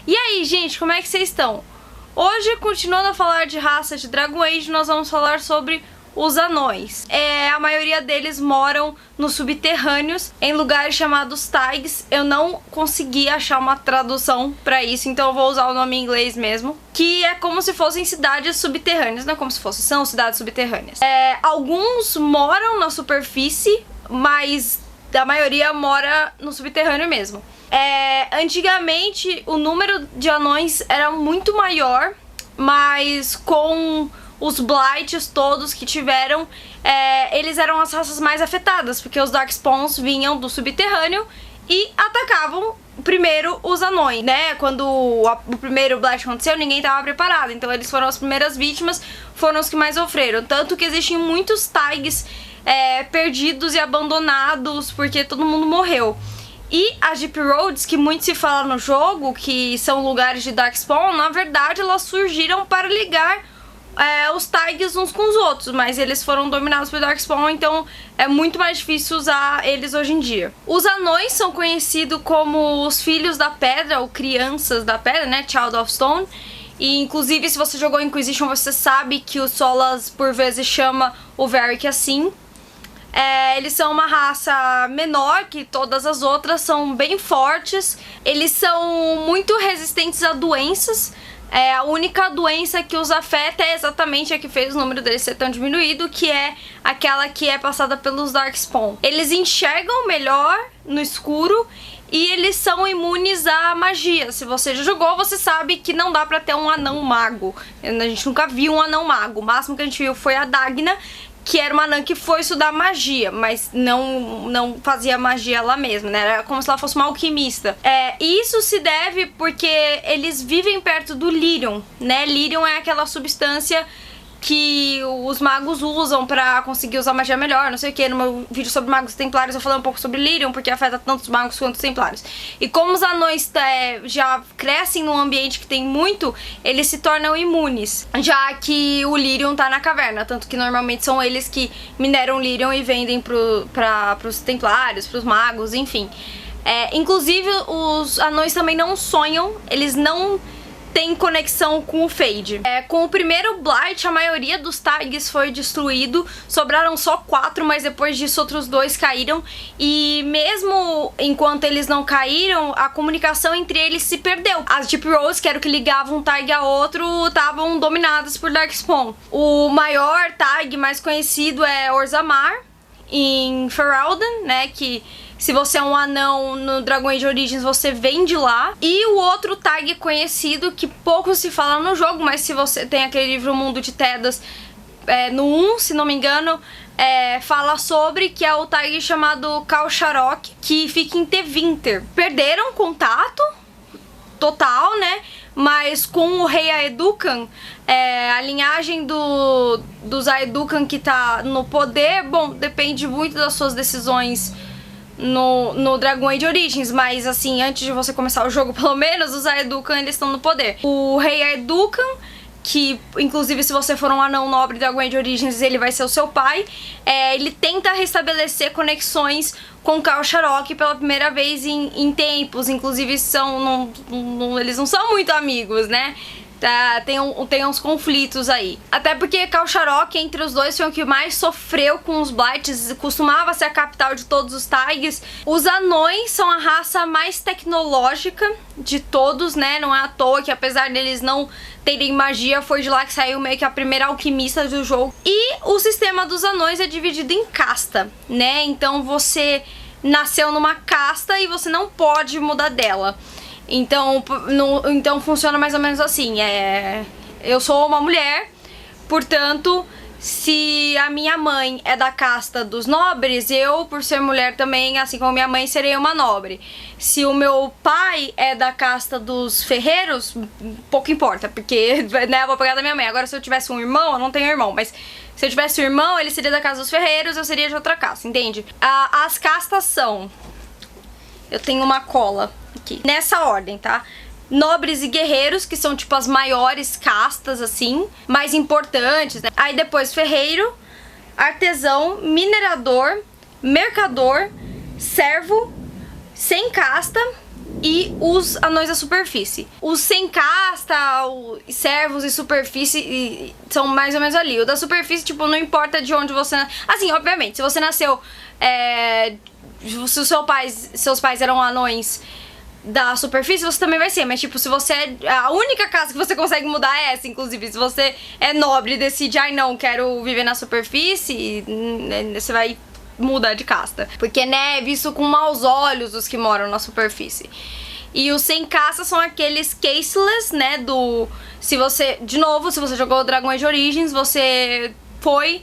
E aí, gente, como é que vocês estão? Hoje, continuando a falar de raça de Dragon Age, nós vamos falar sobre os anões. A maioria deles moram nos subterrâneos, em lugares chamados taigs. Eu não consegui achar uma tradução pra isso, então eu vou usar o nome em inglês mesmo. Que é como se fossem cidades subterrâneas, não é como se fossem, são cidades subterrâneas. Alguns moram na superfície, mas a maioria mora no subterrâneo mesmo. Antigamente o número de anões era muito maior, mas com os Blights todos que tiveram, eles eram as raças mais afetadas, porque os Darkspawns vinham do subterrâneo e atacavam primeiro os anões, né? Quando o primeiro Blight aconteceu, ninguém estava preparado, então eles foram as primeiras vítimas, foram os que mais sofreram. Tanto que existem muitos taigs perdidos e abandonados, porque todo mundo morreu. E as Deep Roads, que muito se fala no jogo, que são lugares de Darkspawn, na verdade elas surgiram para ligar os taigs uns com os outros, mas eles foram dominados por Darkspawn, então é muito mais difícil usar eles hoje em dia. Os anões são conhecidos como os filhos da pedra, ou crianças da pedra, né, Child of Stone. E inclusive, se você jogou Inquisition, você sabe que o Solas por vezes chama o Varric assim. Eles são uma raça menor que todas as outras, são bem fortes. Eles são muito resistentes a doenças. A única doença que os afeta é exatamente a que fez o número deles ser tão diminuído, que é aquela que é passada pelos Darkspawn. Eles enxergam melhor no escuro e eles são imunes à magia. Se você já jogou, você sabe que não dá pra ter um anão mago. A gente nunca viu um anão mago. O máximo que a gente viu foi a Dagna, que era uma anã que foi estudar magia, mas não fazia magia lá mesmo, né? Era como se ela fosse uma alquimista. Isso se deve porque eles vivem perto do Lyrium, né? Lyrium é aquela substância que os magos usam pra conseguir usar magia melhor, não sei o que. No meu vídeo sobre magos templários eu falei um pouco sobre Lyrium, porque afeta tanto os magos quanto os templários. E como os anões já crescem num ambiente que tem muito, eles se tornam imunes, já que o Lyrium tá na caverna, tanto que normalmente são eles que mineram Lyrium e vendem pros templários, pros magos, enfim. Inclusive os anões também não sonham, eles não tem conexão com o Fade. Com o primeiro Blight, a maioria dos taigs foi destruído, sobraram só 4, mas depois disso outros 2 caíram, e mesmo enquanto eles não caíram, a comunicação entre eles se perdeu. As Deep Roads, que era o que ligava um taig a outro, estavam dominadas por Darkspawn. O maior taig mais conhecido é Orzammar, em Ferelden, né, que se você é um anão no Dragon Age Origins, você vem de lá. E o outro tag conhecido, que pouco se fala no jogo, mas se você tem aquele livro Mundo de Tedas, no 1, se não me engano, fala sobre, que é o tag chamado Khal Sharok, que fica em Tevinter. Perderam contato total, né? Mas com o rei Aeducan, a linhagem dos Aeducan que tá no poder, bom, depende muito das suas decisões no Dragon Age Origins, mas assim, antes de você começar o jogo, pelo menos, os Aeducan, eles estão no poder. O rei Aeducan, que inclusive se você for um anão nobre do Dragon Age Origins, ele vai ser o seu pai, ele tenta restabelecer conexões com Khal Sharok pela primeira vez em tempos, inclusive eles não são muito amigos, né? Tem uns conflitos aí. Até porque Khal Sharok, entre os dois, foi o que mais sofreu com os Blights, costumava ser a capital de todos os taigs. Os anões são a raça mais tecnológica de todos, né? Não é à toa que, apesar deles não terem magia, foi de lá que saiu meio que a primeira alquimista do jogo. E o sistema dos anões é dividido em casta, né? Então você nasceu numa casta e você não pode mudar dela. Então funciona mais ou menos assim, eu sou uma mulher, portanto, se a minha mãe é da casta dos nobres, eu, por ser mulher também, assim como minha mãe, serei uma nobre. Se o meu pai é da casta dos ferreiros, pouco importa, porque, né, eu vou pegar da minha mãe. Agora, se eu tivesse um irmão, eu não tenho irmão, mas se eu tivesse um irmão, ele seria da casa dos ferreiros, eu seria de outra casta, entende? As castas são... Eu tenho uma cola aqui, nessa ordem, tá? Nobres e guerreiros, que são tipo as maiores castas, assim, mais importantes, né? Aí depois ferreiro, artesão, minerador, mercador, servo, sem casta, e os anões da superfície. Os sem casta, os servos e superfície são mais ou menos ali. O da superfície, tipo, não importa de onde você... Assim, obviamente, se você nasceu... se os seus pais eram anões da superfície, você também vai ser. Mas, tipo, se você... A única casa que você consegue mudar é essa, inclusive. Se você é nobre e decide, ai, não, quero viver na superfície, você vai mudar de casta. Porque, né, é visto com maus olhos os que moram na superfície. E os sem casta são aqueles caseless, né, se você... De novo, se você jogou Dragões de Origins, você foi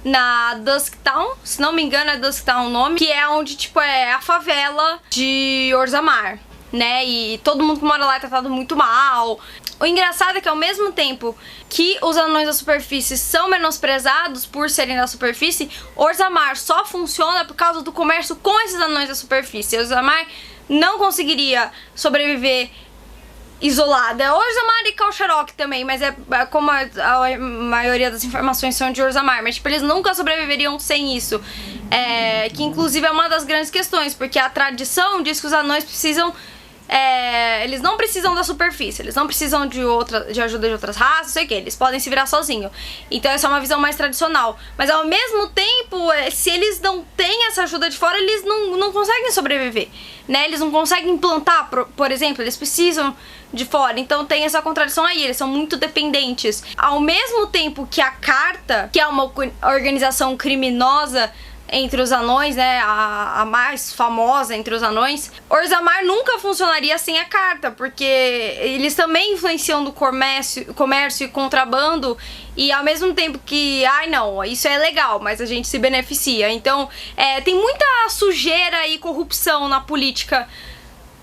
na Dusktown, se não me engano é Dusktown o nome, que é onde, tipo, é a favela de Orzammar, né, e todo mundo que mora lá é tratado muito mal. O engraçado é que ao mesmo tempo que os anões da superfície são menosprezados por serem da superfície, Orzammar só funciona por causa do comércio com esses anões da superfície. Orzammar não conseguiria sobreviver isolada. Orzammar e Khal Sharok também, mas é como a maioria das informações são de Orzammar, mas tipo, eles nunca sobreviveriam sem isso. Que inclusive é uma das grandes questões, porque a tradição diz que os anões precisam... eles não precisam da superfície, eles não precisam de ajuda de outras raças, não sei o que, eles podem se virar sozinhos. Então essa é uma visão mais tradicional. Mas ao mesmo tempo, se eles não têm essa ajuda de fora, eles não conseguem sobreviver, né? Eles não conseguem implantar, por exemplo, eles precisam de fora. Então tem essa contradição aí, eles são muito dependentes. Ao mesmo tempo que a Carta, que é uma organização criminosa entre os anões, né, a mais famosa entre os anões, Orzammar nunca funcionaria sem a Carta, porque eles também influenciam no comércio e contrabando, e ao mesmo tempo que, ai não, isso é legal, mas a gente se beneficia. Então, tem muita sujeira e corrupção na política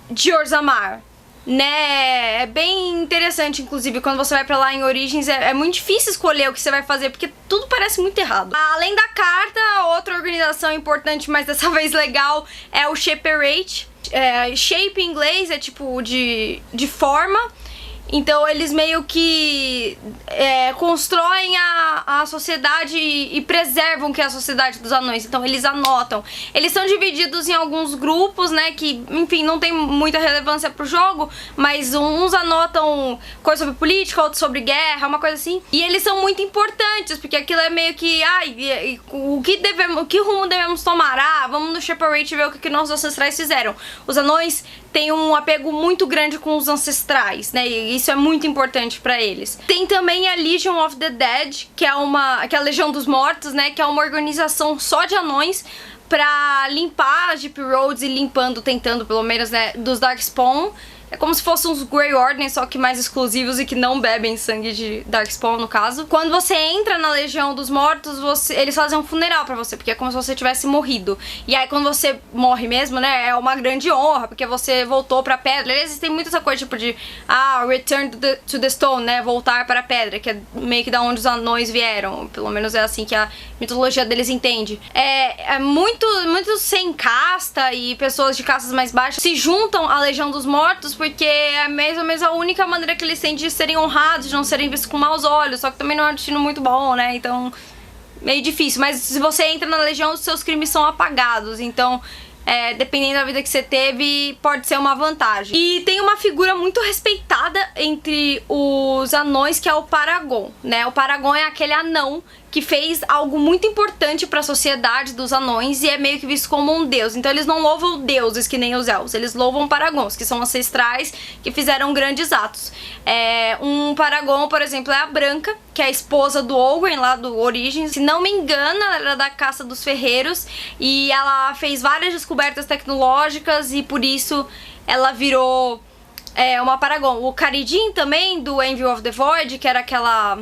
de Orzammar, né? É bem interessante, inclusive, quando você vai pra lá em Origins, é muito difícil escolher o que você vai fazer, porque tudo parece muito errado. Além da Carta, outra organização importante, mas dessa vez legal, é o Sheperate. Shape em inglês é tipo de forma. Então eles meio que constroem a sociedade e preservam que é a sociedade dos anões. Então eles anotam. Eles são divididos em alguns grupos, né, que, enfim, não tem muita relevância pro jogo, mas uns anotam coisa sobre política, outros sobre guerra, uma coisa assim. E eles são muito importantes, porque aquilo é meio que, o que rumo devemos tomar? Vamos no Sheperate ver o que nossos ancestrais fizeram. Os anões têm um apego muito grande com os ancestrais, né, e isso é muito importante pra eles. Tem também a Legion of the Dead, que é a Legião dos Mortos, né, que é uma organização só de anões pra limpar as Deep Roads e tentando pelo menos, né, dos Darkspawn. É como se fossem uns Grey Ordens, só que mais exclusivos e que não bebem sangue de Darkspawn, no caso. Quando você entra na Legião dos Mortos, eles fazem um funeral pra você, porque é como se você tivesse morrido. E aí quando você morre mesmo, né, é uma grande honra, porque você voltou pra Pedra. Existem muita essa coisa, tipo de, return to the stone, né, voltar para a Pedra, que é meio que da onde os anões vieram. Pelo menos é assim que a mitologia deles entende. Muito sem casta e pessoas de castas mais baixas se juntam à Legião dos Mortos, porque é mais ou menos a única maneira que eles têm de serem honrados, de não serem vistos com maus olhos, só que também não é um destino muito bom, né, então meio difícil. Mas se você entra na Legião, os seus crimes são apagados, então dependendo da vida que você teve, pode ser uma vantagem. E tem uma figura muito respeitada entre os anões, que é o Paragon, né? O Paragon é aquele anão que fez algo muito importante para a sociedade dos anões e é meio que visto como um deus. Então eles não louvam deuses que nem os elfos, eles louvam paragons, que são ancestrais que fizeram grandes atos. Um paragon, por exemplo, é a Branca, que é a esposa do Owain lá do Origins. Se não me engano, ela era da Caça dos Ferreiros e ela fez várias descobertas tecnológicas e por isso ela virou uma paragon. O Caridin também, do Envy of the Void, que era aquela...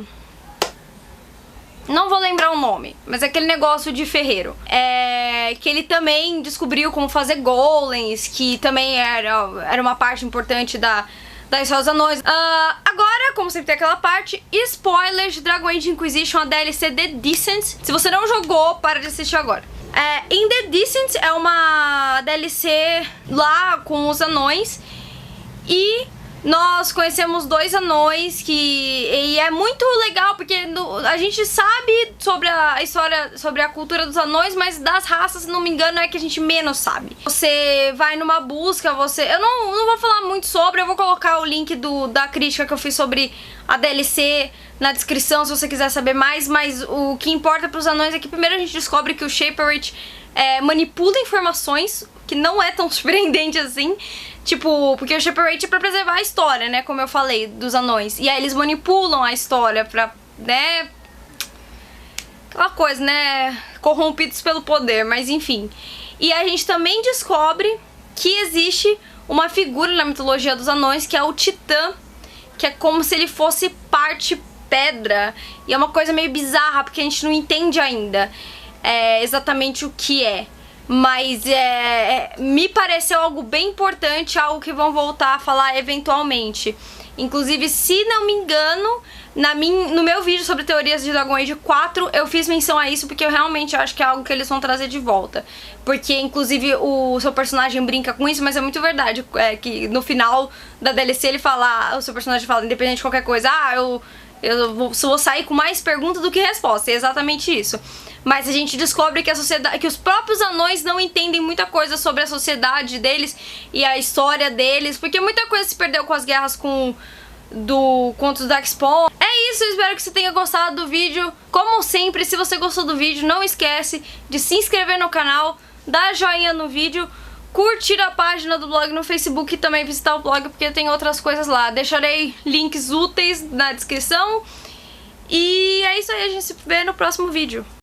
Não vou lembrar o nome, mas é aquele negócio de ferreiro. Que ele também descobriu como fazer golems, que também era uma parte importante da história dos anões. Agora, como sempre tem aquela parte, spoilers de Dragon Age Inquisition, a DLC The Descent. Se você não jogou, para de assistir agora. In The Descent é uma DLC lá com os anões e nós conhecemos 2 anões e é muito legal porque a gente sabe sobre a história, sobre a cultura dos anões, mas das raças, se não me engano, é que a gente menos sabe. Você vai numa busca, eu não vou falar muito sobre, eu vou colocar o link da crítica que eu fiz sobre a DLC na descrição se você quiser saber mais, mas o que importa pros anões é que primeiro a gente descobre que o Shaperate manipula informações, que não é tão surpreendente assim. Tipo, porque o Shaperate é pra preservar a história, né? Como eu falei, dos anões. E aí eles manipulam a história pra, né? Aquela coisa, né? Corrompidos pelo poder, mas enfim. E a gente também descobre que existe uma figura na mitologia dos anões, que é o Titã, que é como se ele fosse parte pedra. E é uma coisa meio bizarra, porque a gente não entende ainda exatamente o que é. Mas me pareceu algo bem importante, algo que vão voltar a falar eventualmente. Inclusive, se não me engano, no meu vídeo sobre teorias de Dragon Age 4, eu fiz menção a isso porque eu realmente acho que é algo que eles vão trazer de volta. Porque, inclusive, o seu personagem brinca com isso, mas é muito verdade. Que no final da DLC ele fala, o seu personagem fala, independente de qualquer coisa, eu vou sair com mais perguntas do que resposta. É exatamente isso. Mas a gente descobre que a sociedade, que os próprios anões não entendem muita coisa sobre a sociedade deles e a história deles, porque muita coisa se perdeu com as guerras contra os Darkspawn. É isso, eu espero que você tenha gostado do vídeo. Como sempre, se você gostou do vídeo, não esquece de se inscrever no canal, dar joinha no vídeo, curtir a página do blog no Facebook e também visitar o blog porque tem outras coisas lá. Deixarei links úteis na descrição. E é isso aí, a gente se vê no próximo vídeo.